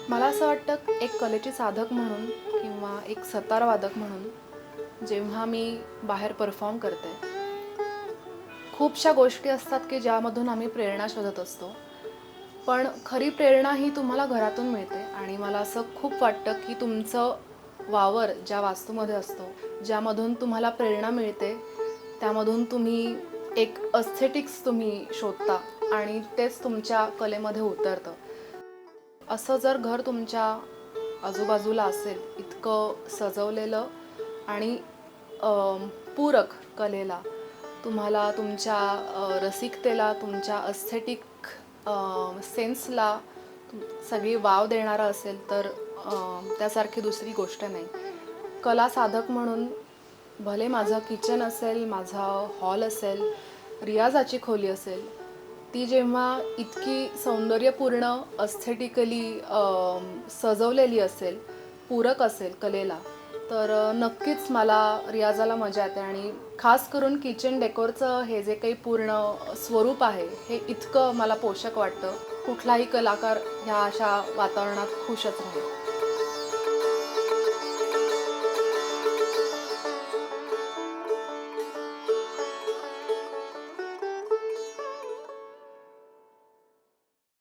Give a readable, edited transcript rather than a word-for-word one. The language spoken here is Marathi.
मला असं वाटतं एक कलेची साधक म्हणून किंवा एक सतार वादक म्हणून जेव्हा मी बाहेर परफॉर्म करते, खूपशा गोष्टी असतात की ज्यामधून आम्ही प्रेरणा शोधत असतो. पण खरी प्रेरणा ही तुम्हाला घरातून मिळते आणि मला असं खूप वाटतं की तुमचं वावर ज्या वास्तूमध्ये असतो, ज्यामधून तुम्हाला प्रेरणा मिळते, त्यामधून तुम्ही एक एस्थेटिक्स तुम्ही शोधता आणि तेच तुमच्या कलेमध्ये उतरतं. असं जर घर तुमच्या आजूबाजूला असेल, इतकं सजवलेलं आणि पूरक कलेला, तुम्हाला तुमच्या रसिकतेला, तुमच्या एस्थेटिक सेन्सला सगळी वाव देणारा असेल, तर त्यासारखी दुसरी गोष्ट नाही. कला साधक म्हणून भले माझं किचन असेल, माझा हॉल असेल, रियाजाची खोली असेल, ती जेव्हा इतकी सौंदर्यपूर्ण एस्थेटिकली सजवलेली असेल, पूरक असेल कलेला, तर नक्कीच मला रियाजाला मजा येते. आणि खास करून किचन डेकोरचं हे जे काही पूर्ण स्वरूप आहे, हे इतकं मला पोषक वाटतं. कुठलाही कलाकार ह्या अशा वातावरणात खुशच राहील.